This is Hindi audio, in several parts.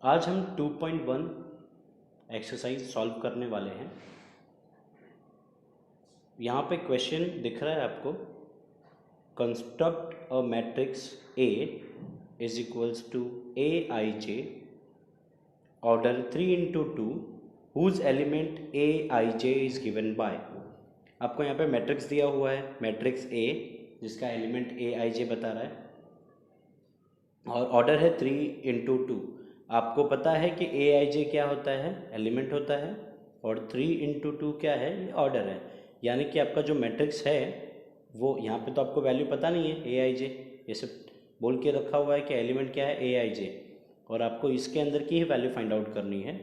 आज हम 2.1 एक्सरसाइज सॉल्व करने वाले हैं। यहाँ पे क्वेश्चन दिख रहा है आपको, construct a matrix A is equals to A I J order 3 into 2 whose element A I J is given by. आपको यहाँ पे मैट्रिक्स दिया हुआ है, मैट्रिक्स ए जिसका एलिमेंट ए आई जे बता रहा है और ऑर्डर है 3 into 2। आपको पता है कि ए आई जे क्या होता है, एलिमेंट होता है, और 3 into 2 क्या है, ये ऑर्डर है। यानी कि आपका जो मैट्रिक्स है वो यहाँ पे तो आपको वैल्यू पता नहीं है ए आई जे, ये सब बोल के रखा हुआ है कि एलिमेंट क्या है ए आई जे, और आपको इसके अंदर की ही वैल्यू फाइंड आउट करनी है।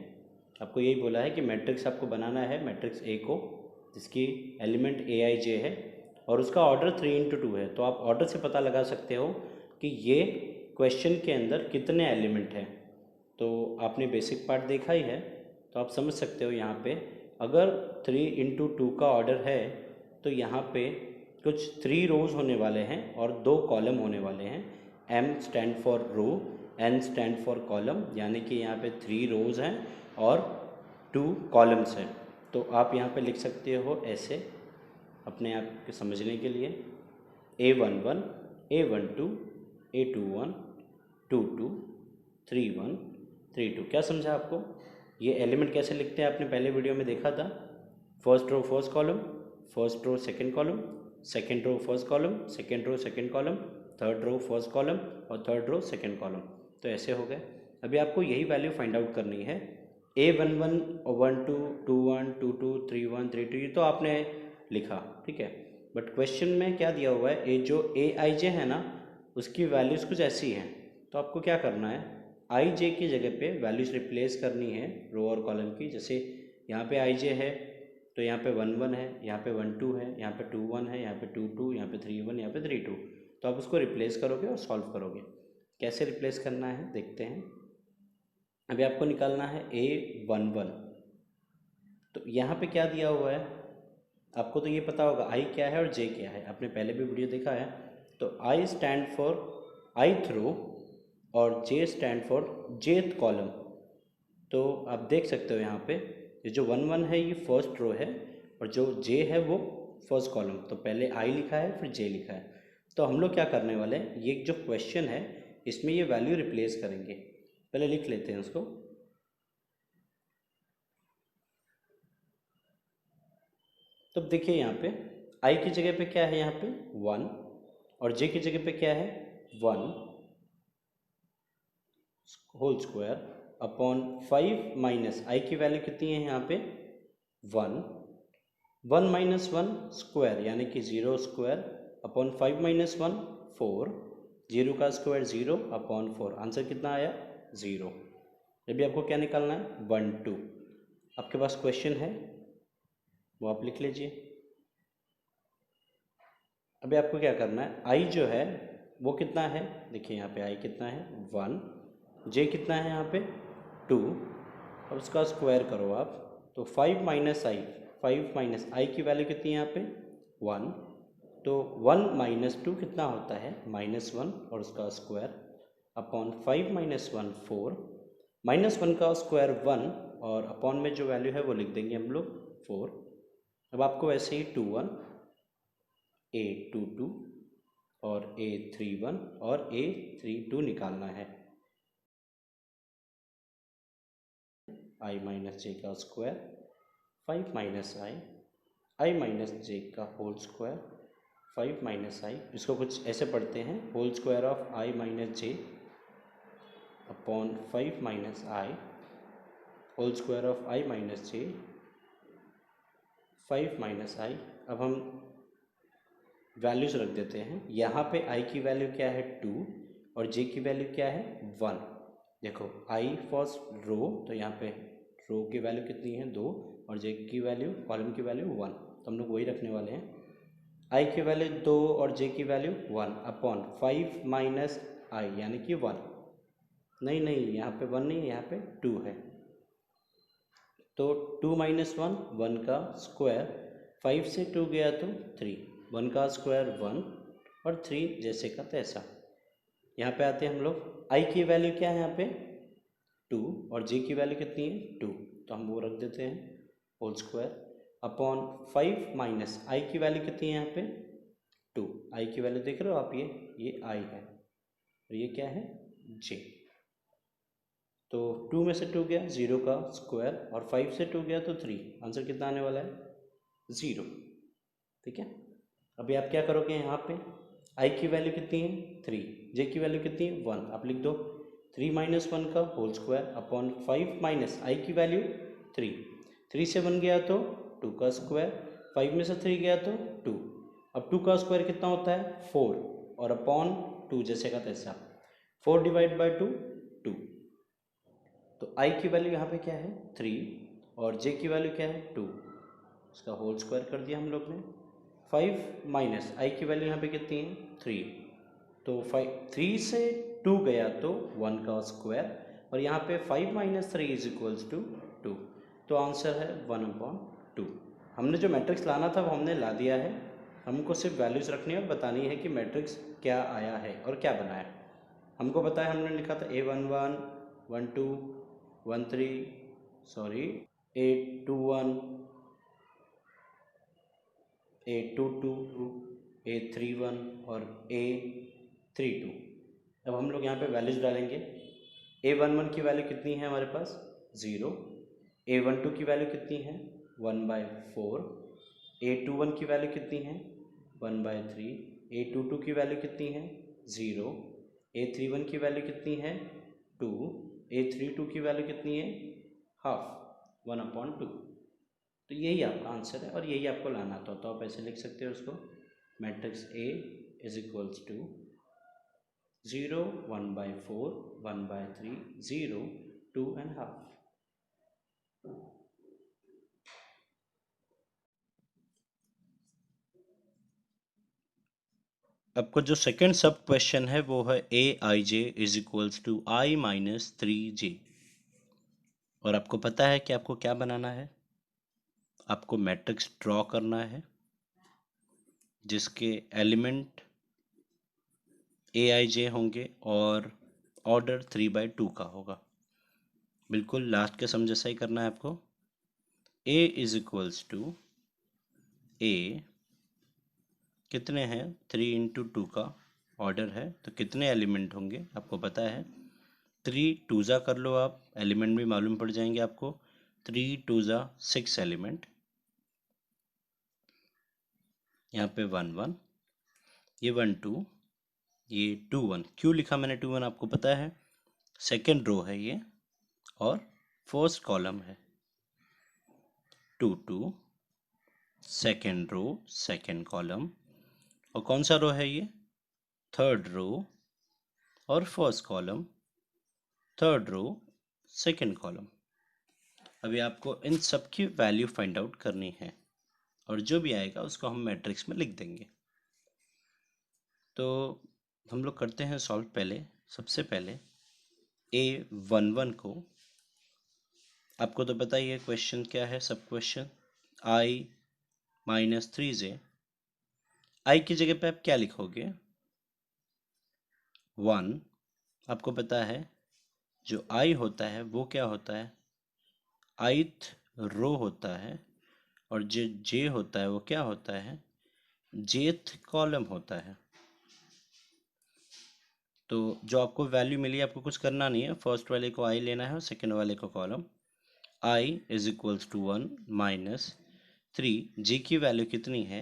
आपको यही बोला है कि मैट्रिक्स आपको बनाना है, मैट्रिक्स ए को जिसकी एलिमेंट ए आई जे है और उसका ऑर्डर 3 into 2 है। तो आप ऑर्डर से पता लगा सकते हो कि ये क्वेश्चन के अंदर कितने एलिमेंट हैं। तो आपने बेसिक पार्ट देखा ही है, तो आप समझ सकते हो यहाँ पे अगर 3 into 2 का ऑर्डर है तो यहाँ पे कुछ 3 रोज़ होने वाले हैं और 2 कॉलम होने वाले हैं। M stand for row, N stand for column, यानी कि यहाँ पे 3 रोज़ हैं और 2 कॉलम्स हैं। तो आप यहाँ पे लिख सकते हो ऐसे अपने आप के समझने के लिए, A11, A12, A21, 22, 31, 32। क्या समझा आपको? ये एलिमेंट कैसे लिखते हैं आपने पहले वीडियो में देखा था। First row first column, first row second column, second row first column, second row second column, third row first column और थर्ड रो सेकंड कॉलम। तो ऐसे हो गए। अभी आपको यही वैल्यू फाइंड आउट करनी है। A11 12 21 22 31 32 ये तो आपने लिखा, ठीक है, बट क्वेश्चन में क्या दिया हुआ है, जो ए आई जे है ना उसकी वैल्यूज़ कुछ ऐसी हैं। तो आपको क्या करना है, आई जे की जगह पे वैल्यूज़ रिप्लेस करनी है रो और कॉलम की। जैसे यहाँ पे आई जे है तो यहाँ पे 11 है, यहाँ पे 12 है, यहाँ पे 21 है, यहाँ पे 22, यहाँ पे 31, यहाँ पे 32। तो आप उसको रिप्लेस करोगे और सॉल्व करोगे। कैसे रिप्लेस करना है देखते हैं। अभी आपको निकालना है A11। तो यहाँ पे क्या दिया हुआ है आपको तो ये पता होगा आई क्या है और जे क्या है, आपने पहले भी वीडियो देखा है। तो आई स्टैंड फॉर ith रो और जे स्टैंड फॉर जेथ कॉलम। तो आप देख सकते हो यहाँ पे ये जो 11 है ये फर्स्ट रो है और जो जे है वो फर्स्ट कॉलम। तो पहले आई लिखा है फिर जे लिखा है। तो हम लोग क्या करने वाले हैं, ये जो क्वेश्चन है इसमें ये वैल्यू रिप्लेस करेंगे। पहले लिख लेते हैं उसको। तो देखिए यहाँ पे आई की जगह पे क्या है, यहाँ पे 1, और जे की जगह पे क्या है 1 होल स्क्वायर अपॉन 5 माइनस आई की वैल्यू कितनी है यहाँ पे 1, 1 माइनस 1 स्क्वायर यानी कि 0 स्क्वायर अपॉन 5 माइनस 1 4, 0 का स्क्वायर 0 अपॉन 4। आंसर कितना आया 0। अभी आपको क्या निकालना है 1 2। आपके पास क्वेश्चन है वो आप लिख लीजिए। अभी आपको क्या करना है, आई जो है वो कितना है, देखिए यहाँ पे आई कितना है 1, जे कितना है यहाँ पे 2, और उसका स्क्वायर करो आप। तो 5 माइनस आई, 5 माइनस आई की वैल्यू कितनी है यहाँ पे 1। तो 1 माइनस 2 कितना होता है -1 और उसका स्क्वायर अपॉन 5 माइनस 1 4, -1 का स्क्वायर 1 और अपॉन में जो वैल्यू है वो लिख देंगे हम लोग 4। अब आपको वैसे ही 21, A22 और A31 और A32 निकालना है। आई माइनस जे का स्क्वायर 5 माइनस आई माइनस जे का होल स्क्वायर 5 माइनस आई, इसको कुछ ऐसे पढ़ते हैं whole square of I minus J upon 5 minus I whole square of I minus J 5 minus I. अब हम वैल्यूज रख देते हैं। यहाँ पे आई की वैल्यू क्या है 2 और जे की वैल्यू क्या है 1। देखो आई फर्स्ट रो, तो यहाँ पे रो की वैल्यू कितनी है 2 और जे की वैल्यू कॉलम की वैल्यू 1, तो हम लोग वही रखने वाले हैं। आई की वैल्यू 2 और जे की वैल्यू 1 अपॉन 5 माइनस आई यानी कि 1। नहीं नहीं, यहाँ पे 1 नहीं, यहाँ पे 2 है। तो 2 माइनस 1 1 का स्क्वायर, 5 से 2 गया तो 3, 1 का स्क्वायर 1 और 3 जैसे का तैसा। यहाँ पे आते हैं हम लोग, आई की वैल्यू क्या है यहाँ पे 2 और j की वैल्यू कितनी है 2, तो हम वो रख देते हैं whole square upon 5 minus i की वैल्यू कितनी है यहाँ पे 2, i की वैल्यू देख रहे हो आप, ये i है और ये क्या है j। तो 2 में से 2 गया 0 का स्क्वायर और 5 से 2 गया तो 3, आंसर कितना आने वाला है 0। ठीक है, अभी आप क्या करोगे यहाँ पे i की वैल्यू कितनी है 3, j की वैल्यू कितनी है 1, आप लिख दो 3 माइनस 1 का whole square upon 5 minus i की वैल्यू 3, 3 से 1 गया तो 2 का स्क्वायर, 5 में से 3 गया तो 2, अब 2 का स्क्वायर कितना होता है 4 और अपॉन 2 जैसे का तैसा, 4 डिवाइड बाई 2 2, तो i की वैल्यू यहाँ पे क्या है 3 और j की वैल्यू क्या है 2, उसका होल स्क्वायर कर दिया हम लोग ने। 5 माइनस i की वैल्यू यहाँ पे कितनी है 3, तो 3 से 2 गया तो 1 का स्क्वायर और यहाँ पे 5 माइनस 3 इज इक्वल्स टू 2, तो आंसर है 1/2। हमने जो मैट्रिक्स लाना था वो हमने ला दिया है, हमको सिर्फ वैल्यूज़ रखनी है और बतानी है कि मैट्रिक्स क्या आया है और क्या बना है। हमको पता है हमने लिखा था A11 12 13 sorry A21 A22 A31 और A32। अब हम लोग यहाँ पे वैल्यूज डालेंगे। A11 की वैल्यू कितनी है हमारे पास 0, A12 की वैल्यू कितनी है 1/4, A21 की वैल्यू कितनी है 1/3, A22 की वैल्यू कितनी है 0, A31 की वैल्यू कितनी है 2, A32 की वैल्यू कितनी है हाफ 1/2। तो यही आपका आंसर है और यही आपको लाना था, तो आप ऐसे लिख सकते हो उसको matrix A is equals to 0 1/4 1/3 0 2.5। आपको जो सेकंड सब क्वेश्चन है वो है Aij is equals to i minus 3j, और आपको पता है कि आपको क्या बनाना है, आपको मैट्रिक्स ड्रॉ करना है जिसके एलिमेंट Aij होंगे और ऑर्डर 3/2 का होगा। बिल्कुल लास्ट के सम जैसा ही करना है आपको। A is equals to A कितने हैं 3 इंटू 2 का ऑर्डर है, तो कितने एलिमेंट होंगे आपको पता है, 3 2 कर लो आप, एलिमेंट भी मालूम पड़ जाएंगे आपको, 3 2 6 एलिमेंट, यहाँ पे 1 1, ये 1 2, ये 2 1, क्यों लिखा मैंने 2 1 आपको पता है, सेकेंड रो है ये और फर्स्ट कॉलम है, 2 2 सेकेंड रो सेकेंड कॉलम, और कौन सा रो है ये थर्ड रो और first column, third row second column. अभी आपको इन सब की वैल्यू फाइंड आउट करनी है और जो भी आएगा उसको हम मैट्रिक्स में लिख देंगे। तो हम लोग करते हैं सॉल्व। पहले सबसे पहले A11 को, आपको तो पता ही है क्वेश्चन क्या है, सब question i minus 3j, i की जगह पे आप क्या लिखोगे 1, आपको पता है जो i होता है वो क्या होता है ith रो होता है, और जो j होता है वो क्या होता है jth कॉलम होता है। तो जो आपको वैल्यू मिली आपको कुछ करना नहीं है, फर्स्ट वाले को i लेना है और सेकेंड वाले को column, i is equals to 1 minus 3, j की वैल्यू कितनी है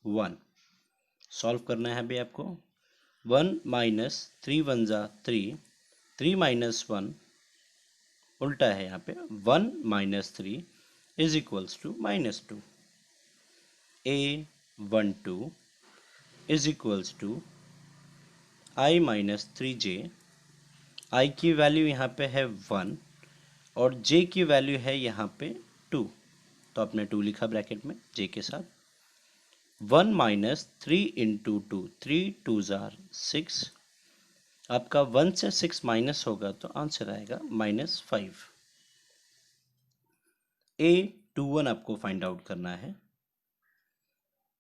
1, सॉल्व करना है अभी आपको। 1 माइनस 3 1 3, 3 माइनस 1 उल्टा है यहाँ पे, 1 minus 3 is equals to -2, A12 is equals to i minus 3j, i की वैल्यू यहाँ पे है 1 और j की वैल्यू है यहाँ पे 2, तो आपने 2 लिखा ब्रैकेट में j के साथ, 1 माइनस 3 इंटू 2, 3 2 6, आपका 1 से 6 माइनस होगा तो आंसर आएगा -5। A21 आपको फाइंड आउट करना है।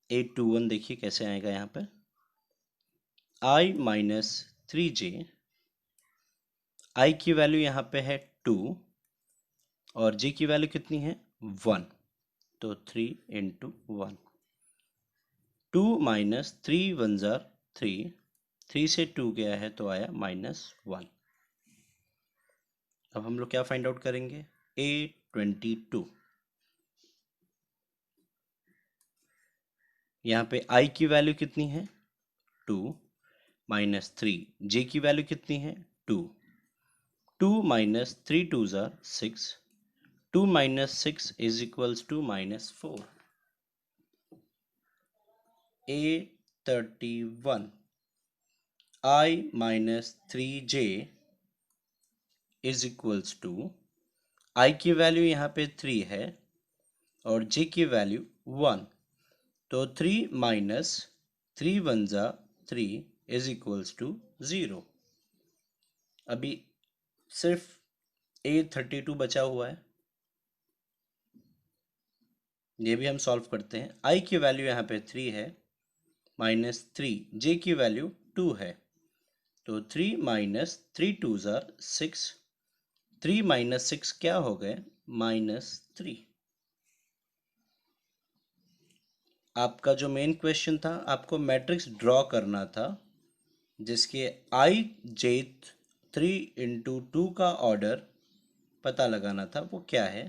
A21 देखिए कैसे आएगा यहाँ पर, i माइनस 3j, i की वैल्यू यहाँ पे है 2 और j की वैल्यू कितनी है 1, तो 3 इंटू 1। 2 माइनस 3 वन जार 3, 3 से 2 गया है तो आया -1। अब हम लोग क्या फाइंड आउट करेंगे A22। यहाँ पे I की वैल्यू कितनी है 2 माइनस 3, J की वैल्यू कितनी है 2, 2 minus 3 twos are 6, 2 minus 6 is equals to -4। A31 I minus 3J is equals to I की वैल्यू यहाँ पे 3 है और J की वैल्यू 1, तो 3 माइनस 3 वन जा 3 इज इक्वल्स टू 0। अभी सिर्फ A32 बचा हुआ है, ये भी हम सॉल्व करते हैं। I की वैल्यू यहाँ पे 3 है, -3, J की वैल्यू 2 है, तो 3 माइनस 3 टू जार 6, 3 माइनस 6 क्या हो गए -3। आपका जो मेन क्वेश्चन था, आपको मैट्रिक्स ड्रॉ करना था जिसके I जेथ 3 इंटू 2 का ऑर्डर पता लगाना था। वो क्या है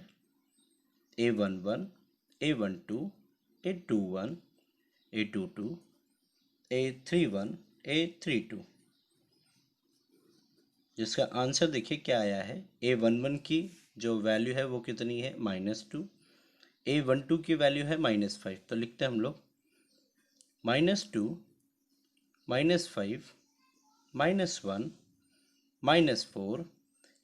A11, A12, A21, A22, A31, A32, जिसका आंसर देखिए क्या आया है। A11 की जो वैल्यू है वो कितनी है -2, A12 की वैल्यू है -5, तो लिखते हैं हम लोग -2, -5, -1, -4,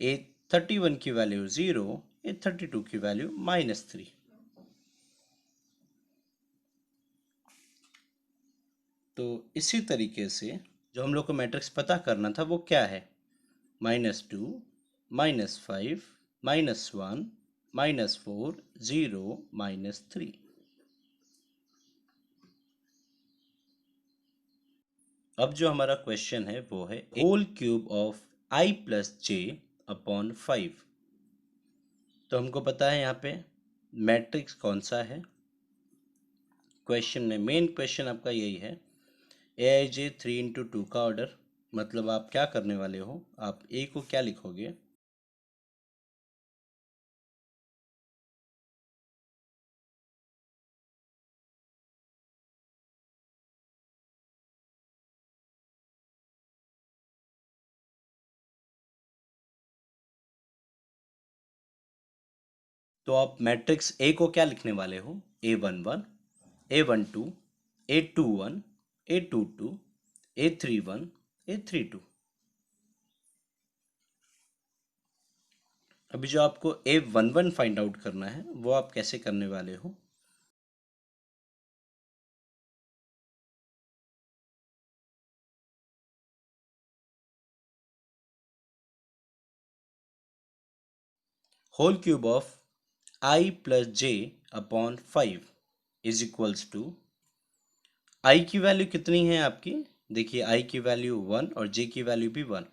A31 की वैल्यू 0, A32 की वैल्यू -3। तो इसी तरीके से जो हम लोग को मैट्रिक्स पता करना था वो क्या है -2, -5, -1, -4, 0, -3। अब जो हमारा क्वेश्चन है वो है whole cube of I plus J upon 5। तो हमको पता है यहाँ पे मैट्रिक्स कौन सा है। क्वेश्चन में मेन क्वेश्चन आपका यही है AIJ 3 इंटू 2 का ऑर्डर। मतलब आप क्या करने वाले हो, आप A को क्या लिखोगे तो आप मैट्रिक्स ए को क्या लिखने वाले हो A11, A12, A21, A22, A31, A32। अभी जो आपको A11 फाइंड आउट करना है वो आप कैसे करने वाले हो। Whole cube of I plus J upon 5 is equals to I की वैल्यू कितनी है आपकी, देखिए I की वैल्यू 1 और J की वैल्यू भी 1,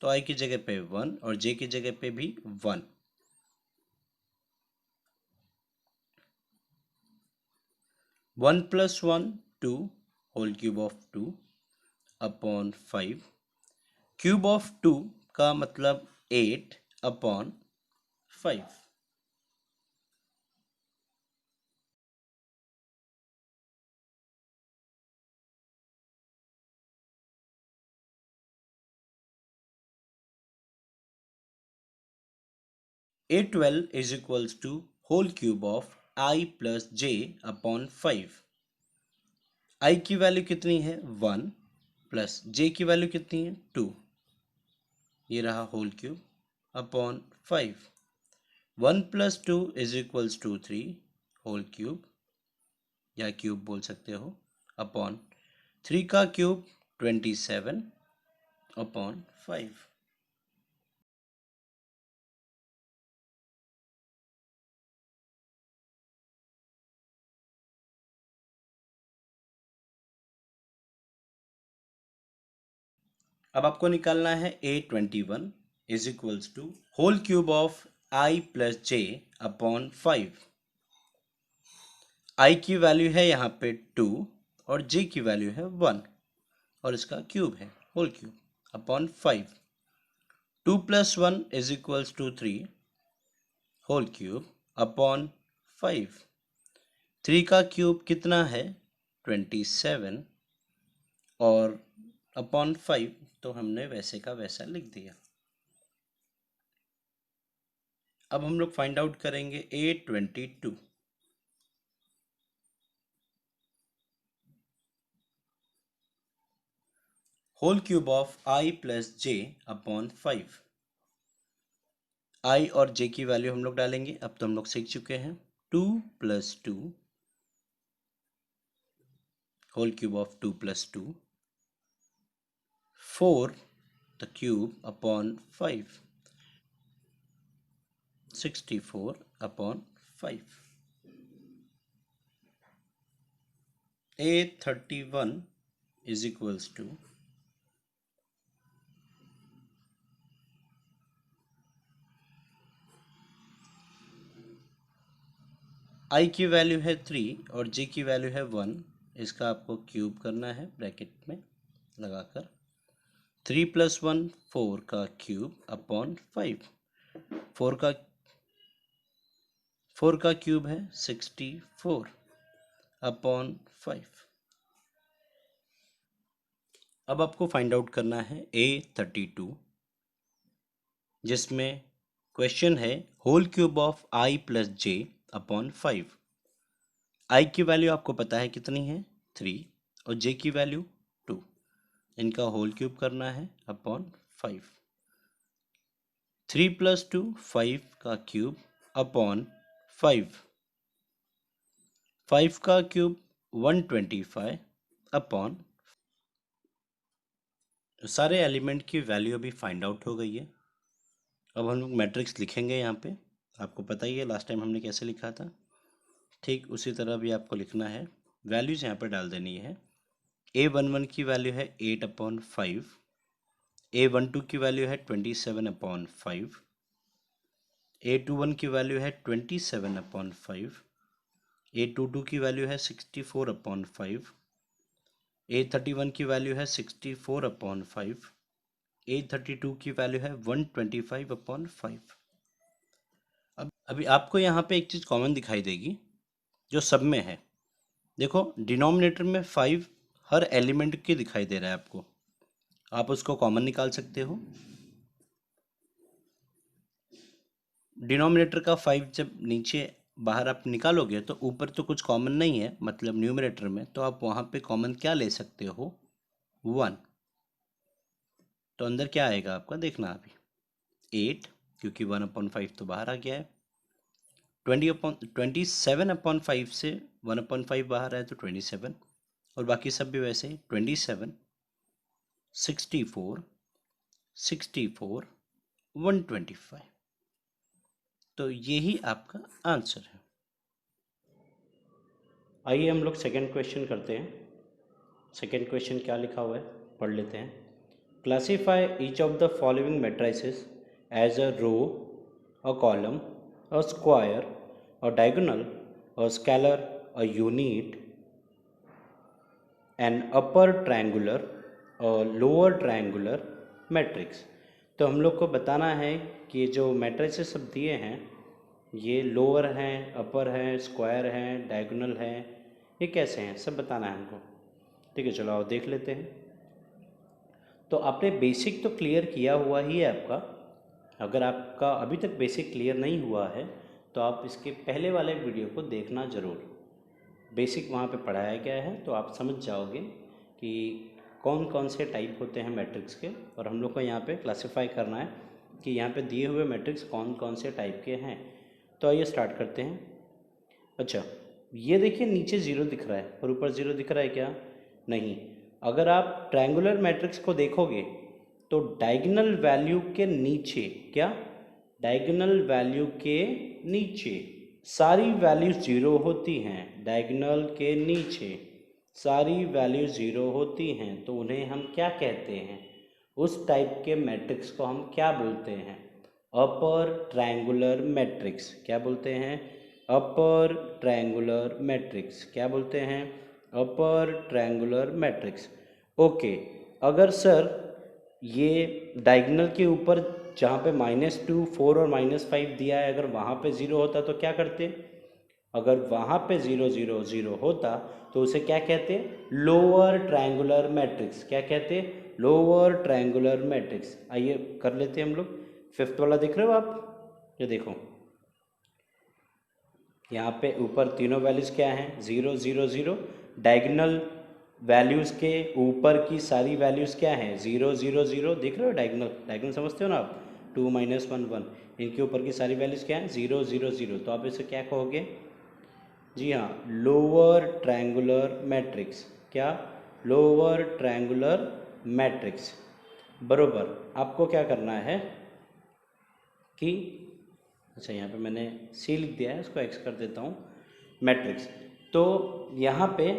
तो I की जगह पे 1 और J की जगह पे भी 1। 1 plus 1 2 whole cube of 2 upon 5। Cube of 2 का मतलब 8 upon 5। 812 is equals to whole cube of I plus J upon 5। I की वैल्यू कितनी है 1 प्लस J की वैल्यू कितनी है 2, ये रहा whole cube upon 5। 1 plus 2 is equals to 3 whole cube या क्यूब बोल सकते हो अपॉन 3 का क्यूब 27 अपॉन 5। अब आपको निकालना है A21। Is equals to whole cube of I plus J upon 5। I की वैल्यू है यहाँ पे 2 और जे की वैल्यू है 1 और इसका क्यूब है whole cube upon 5। 2 plus 1 is equals to 3 whole cube upon 5। 3 का क्यूब कितना है 27 और अपॉन 5, तो हमने वैसे का वैसा लिख दिया। अब हम लोग फाइंड आउट करेंगे A22। Whole cube of I plus J upon 5। I और जे की वैल्यू हम लोग डालेंगे, अब तो हम लोग सीख चुके हैं। 2 plus 2 whole cube of 2 plus 2, 4 the cube upon 5, 64 upon 5। A31 is equals to आई की वैल्यू है 3 और जे की वैल्यू है 1। इसका आपको क्यूब करना है ब्रैकेट में लगाकर। 3 प्लस 1 4 का क्यूब अपॉन 5। 4 का क्यूब है 64 अपॉन 5। अब आपको फाइंड आउट करना है A32, जिसमें क्वेश्चन है whole cube of I plus J upon 5। I की वैल्यू आपको पता है कितनी है 3 और जे की वैल्यू 2। इनका होल क्यूब करना है अपॉन 5। 3 प्लस 2 5 का क्यूब अपॉन 5। 5 का क्यूब 125 अपॉन। सारे एलिमेंट की वैल्यू अभी फाइंड आउट हो गई है। अब हम लोग मैट्रिक्स लिखेंगे यहाँ पे। आपको पता ही है लास्ट टाइम हमने कैसे लिखा था, ठीक उसी तरह भी आपको लिखना है। वैल्यूज यहाँ पे डाल देनी है। A11 की वैल्यू है 8 अपॉन 5। A12 की वैल्यू है 27 अपॉन 5। A21 की वैल्यू है 27 अपॉन 5। A22 की वैल्यू है 64 अपॉन 5। A31 की वैल्यू है 64 अपॉन 5। A32 की वैल्यू है 125 अपॉन 5। अब अभी आपको यहाँ पे एक चीज़ कॉमन दिखाई देगी जो सब में है। देखो डिनोमिनेटर में 5 हर एलिमेंट के दिखाई दे रहा है आपको, आप उसको कॉमन निकाल सकते हो। डिनोमिनेटर का 5 जब नीचे बाहर आप निकालोगे तो ऊपर तो कुछ कॉमन नहीं है, मतलब न्यूमरेटर में, तो आप वहाँ पे कॉमन क्या ले सकते हो 1। तो अंदर क्या आएगा आपका देखना अभी 8, क्योंकि 1/5 तो बाहर आ गया है। 27/5 से 1/5 बाहर आए तो 27, और बाकी सब भी वैसे ही 27, 64, 64, 125। तो यही आपका आंसर है। आइए हम लोग सेकंड क्वेश्चन करते हैं। सेकंड क्वेश्चन क्या लिखा हुआ है पढ़ लेते हैं। Classify each of the following matrices as a row, a column, a square, a diagonal, a scalar, a unit, an upper triangular और लोअर ट्रायंगुलर मैट्रिक्स। तो हम लोग को बताना है कि जो मैट्रिसेस सब दिए हैं ये लोअर हैं, अपर हैं, स्क्वायर हैं, डायगोनल हैं, ये कैसे हैं सब बताना है हमको। ठीक है, चलो आओ देख लेते हैं। तो आपने बेसिक तो क्लियर किया हुआ ही है आपका। अगर आपका अभी तक बेसिक क्लियर नहीं हुआ है तो आप इसके पहले वाले वीडियो को देखना ज़रूर। बेसिक वहाँ पे पढ़ाया गया है, तो आप समझ जाओगे कि कौन कौन से टाइप होते हैं मैट्रिक्स के, और हम लोग को यहाँ पे क्लासिफाई करना है कि यहाँ पे दिए हुए मैट्रिक्स कौन कौन से टाइप के हैं। तो आइए स्टार्ट करते हैं। अच्छा, ये देखिए नीचे ज़ीरो दिख रहा है और ऊपर ज़ीरो दिख रहा है क्या? नहीं। अगर आप ट्रायंगुलर मैट्रिक्स को देखोगे तो डायगोनल वैल्यू के नीचे, क्या डायगोनल वैल्यू के नीचे सारी वैल्यू ज़ीरो होती हैं। डायगोनल के नीचे सारी वैल्यू ज़ीरो होती हैं, तो उन्हें हम क्या कहते हैं? उस टाइप के मैट्रिक्स को हम क्या बोलते हैं? Upper triangular matrix. क्या बोलते हैं? Upper triangular matrix. क्या बोलते हैं? Upper triangular matrix. ओके, अगर सर ये डायगोनल के ऊपर जहाँ पे -2, 4 और -5 दिया है, अगर वहाँ पे 0 होता तो क्या करते? अगर वहाँ पे 0 0 0 होता तो उसे क्या कहते? Lower triangular matrix. क्या कहते? Lower triangular matrix. आइए कर लेते हैं हम लोग। फिफ्थ वाला देख रहे हो आप? ये देखो, यहाँ पे ऊपर तीनों वैल्यूज़ क्या हैं? 0 0 0। डायगोनल वैल्यूज़ के ऊपर की सारी वैल्यूज़ क्या हैं? 0 0 0। देख रहे हो डायगोनल? डायगोनल समझते हो ना आप? 2 -1 1। इनके ऊपर की सारी वैल्यूज़ क्या हैं? 0 0 0। तो आप इसे क्या कहोगे? जी हाँ, लोअर ट्रायंगुलर मैट्रिक्स। क्या? Lower triangular matrix. बरोबर। आपको क्या करना है कि, अच्छा यहाँ पे मैंने सी लिख दिया है, इसको एक्स कर देता हूँ, मैट्रिक्स। तो यहाँ पे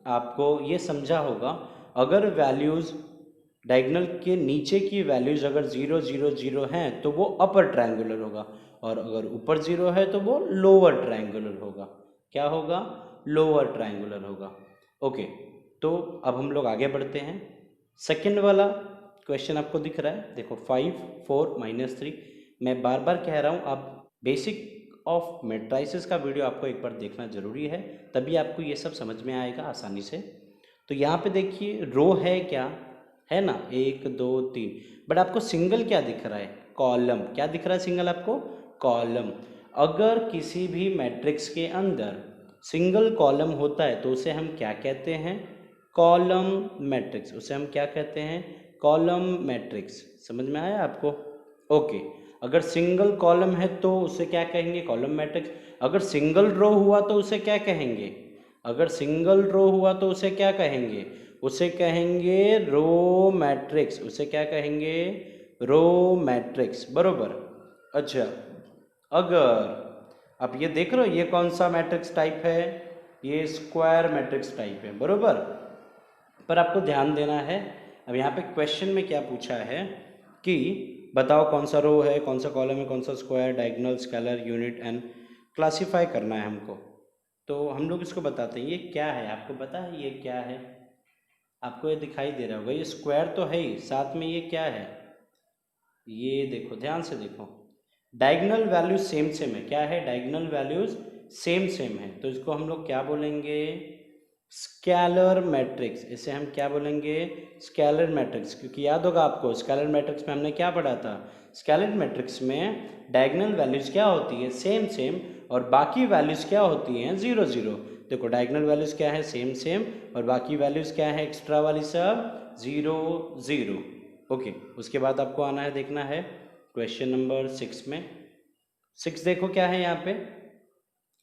आपको ये समझा होगा, अगर वैल्यूज़ डायगोनल के नीचे की वैल्यूज़ अगर 0 0 0 हैं तो वो अपर ट्रायंगुलर होगा, और अगर ऊपर 0 है तो वो लोअर ट्रायंगुलर होगा। क्या होगा? लोअर ट्रायंगुलर होगा। ओके, तो अब हम लोग आगे बढ़ते हैं। सेकंड वाला क्वेश्चन आपको दिख रहा है, देखो 5 4 -3। मैं बार बार कह रहा हूँ, आप बेसिक ऑफ मैट्रिसेस का वीडियो आपको एक बार देखना जरूरी है, तभी आपको ये सब समझ में आएगा आसानी से। तो यहाँ पे देखिए, रो है क्या? है ना, 1 2 3। बट आपको सिंगल क्या दिख रहा है? कॉलम। क्या दिख रहा है सिंगल आपको? कॉलम। अगर किसी भी मैट्रिक्स के अंदर सिंगल कॉलम होता है तो उसे हम क्या कहते हैं? Column matrix. उसे हम क्या कहते हैं? Column matrix. समझ में आया आपको? ओके, अगर सिंगल कॉलम है तो उसे क्या कहेंगे? Column matrix. अगर सिंगल रो हुआ तो उसे क्या कहेंगे? अगर सिंगल रो हुआ तो उसे क्या कहेंगे? उसे कहेंगे रो मैट्रिक्स। उसे क्या कहेंगे? Row matrix. बरोबर। अच्छा, अगर अब ये देख रहे हो, ये कौन सा मैट्रिक्स टाइप है? ये स्क्वायर मैट्रिक्स टाइप है। बरोबर। पर आपको ध्यान देना है, अब यहाँ पे क्वेश्चन में क्या पूछा है कि बताओ कौन सा रो है, कौन सा कॉलम है, कौन सा square, diagonal, scalar, unit and classify करना है हमको। तो हम लोग इसको बताते हैं, ये क्या है? आपको पता है ये क्या है? आपको ये दिखाई दे रहा होगा, ये स्क्वायर तो है ही, साथ में ये क्या है? ये देखो, ध्यान से देखो, डायगोनल वैल्यूज सेम सेम है। क्या है? डायगोनल वैल्यूज सेम सेम है, तो इसको हम लोग क्या बोलेंगे? Scalar matrix. इसे हम क्या बोलेंगे? Scalar matrix. क्योंकि याद होगा आपको, स्केलर मैट्रिक्स में हमने क्या पढ़ा था? स्केलर मैट्रिक्स में डायगोनल वैल्यूज क्या होती है? सेम सेम, और बाकी वैल्यूज क्या होती हैं? 0 0। देखो, डायगोनल वैल्यूज क्या है? सेम सेम, और बाकी वैल्यूज क्या है? एक्स्ट्रा वाली सब 0 0। ओके, उसके बाद आपको आना है, देखना है क्वेश्चन नंबर 6 में। 6 देखो क्या है यहाँ पे।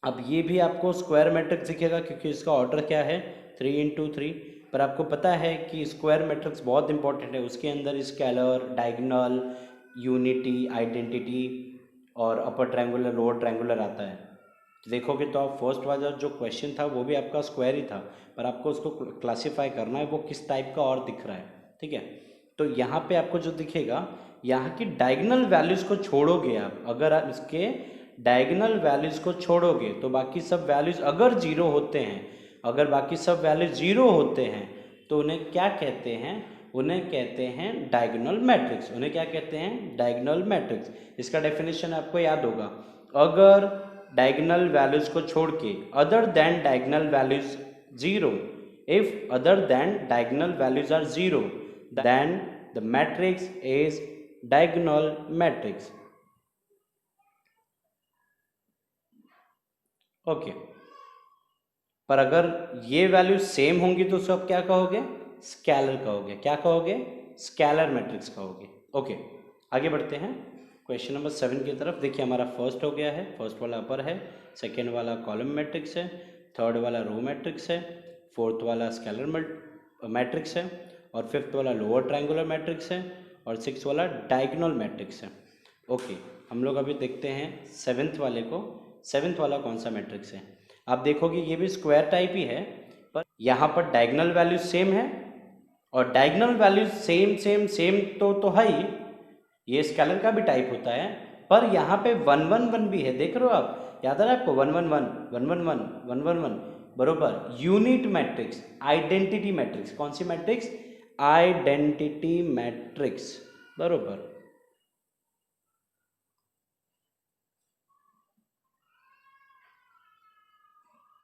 अब ये भी आपको स्क्वायर मैट्रिक्स दिखेगा, क्योंकि इसका ऑर्डर क्या है? 3 × 3। पर आपको पता है कि स्क्वायर मैट्रिक्स बहुत इंपॉर्टेंट है, उसके अंदर स्केलर, डायगोनल, यूनिटी, आइडेंटिटी और अपर ट्रायंगुलर, लोअर ट्रायंगुलर आता है। देखोगे तो आप फर्स्ट वाला जो क्वेश्चन था वो भी आपका स्क्वायर ही था, पर आपको उसको क्लासीफाई करना है वो किस टाइप का और दिख रहा है। ठीक है, तो यहाँ पे आपको जो दिखेगा, यहाँ की डायगोनल वैल्यूज़ को छोड़ोगे आप, अगर आप इसके डायगोनल वैल्यूज़ को छोड़ोगे तो बाकी सब वैल्यूज़ अगर जीरो होते हैं, अगर बाकी सब वैल्यूज जीरो होते हैं तो उन्हें क्या कहते हैं? उन्हें कहते हैं डायगोनल मैट्रिक्स। उन्हें क्या कहते हैं? Diagonal matrix. इसका डेफिनेशन आपको याद होगा, अगर डायगोनल वैल्यूज को छोड़ के other than diagonal values zero, if other than diagonal values are zero, then the matrix is diagonal matrix. Okay, पर अगर ये वैल्यू सेम होंगी तो उसको आप क्या कहोगे? स्केलर कहोगे। क्या कहोगे? स्केलर मैट्रिक्स कहोगे। ओके, आगे बढ़ते हैं क्वेश्चन नंबर 7 की तरफ। देखिए, हमारा फर्स्ट हो गया है, फर्स्ट वाला अपर है, सेकेंड वाला कॉलम मैट्रिक्स है, थर्ड वाला रो मैट्रिक्स है, फोर्थ वाला स्केलर मैट्रिक्स है, और फिफ्थ वाला लोअर ट्रायंगुलर मैट्रिक्स है, और सिक्स वाला डायगोनल मैट्रिक्स है। ओके, हम लोग अभी देखते हैं सेवेंथ वाले को। सेवेंथ वाला कौन सा मैट्रिक्स है? आप देखोगे ये भी स्क्वायर टाइप ही है, पर यहाँ पर डायगोनल वैल्यू सेम है और diagonal values same same same तो है ही, ये स्केलर का भी टाइप होता है, पर यहाँ पे 1 1 1 भी है, देख रहे हो आप, याद आ रहा है आपको 1 1 1 1 1 1 1 1 1 बरोबर। यूनिट मैट्रिक्स, आइडेंटिटी मैट्रिक्स, कौन सी मैट्रिक्स, आइडेंटिटी मैट्रिक्स बरोबर।